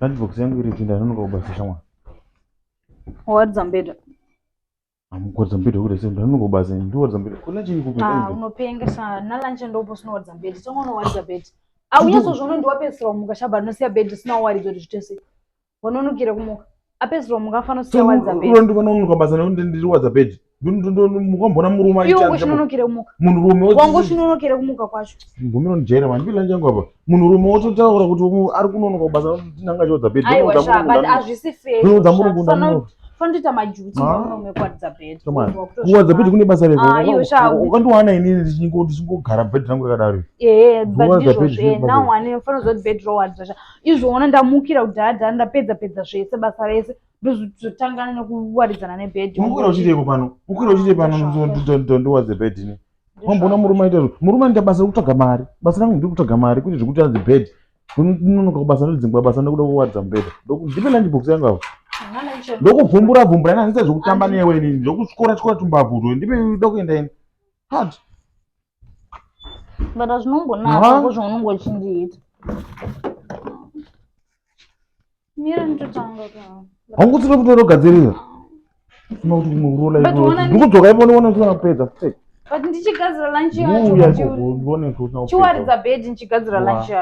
lunchbox yangu iri tinda nonoka kubasa mwana. Waridza mbedha. Amukoridza mbedha kuti senda nonoka kubasa ndiwaridza mbedha. Kuna chini kukuita. Unopengesa na lunch ndopo sinowaridza mbedha. Tongona waridza bed. Auyazo zvono ndiwapesera muka shabha nosiya bed sina waridza kuti zvitese. Wanonukira kumuka. Apesera muka fano siya waridza bed. Uro ndiko nonoka kubasa ndiri waridza bed. Mukwambona murume aita. Iwo chinonokira kumuka. Munhurume wangu chinonokira kumuka kwacho. Ngumiro njera mandila njangu apa. Munhurume ototaura kuti ari kunonoka kubasa ndinanga chiwaridza bed. Aiwa shabha azvisi fair. Ndinodza murungu Fanita majuti munhu kwaridza bed. Kuwaridza bed kune basa reko. Ukandiwana inini ndichingogara bed rangu rakadaro. But now ane fano zoti bed rowaridza. Izvona ndamukira kudhadha ndapedza zvese basa rese. Ndozotangana nekuwaridzana nebed. Ukwira uchitepo pano. Ukwira uchite pano ndowaridza bed ini. Wambona murume aita. Murume anoita basa rekutsvaga mari. Basa rangu ndikutsvaga mari kuti zvekuti aridze bed. Kunonoka kubasa ndodzingwa basa ndokuda kuwaridza mbedha. Ndipe lunchbox yangu apa. Ndokubvumbura ina ndisa zvekutamba newe inini. Ndokuskora tumbabvu. Ndipe ndokuenda ini. Hard. But azvinombonaka kuzvaunongochindiita. Mira ndotanga ka. Haungutsira kuti ndogadzirira. Sina kuti murola ipo. Ndikudzoka ipo ndinoona kuti unapedza. But ndichigadzira lunch yacho. Ndone kuti chiwaridza bed ndichigadzira lunch yacho.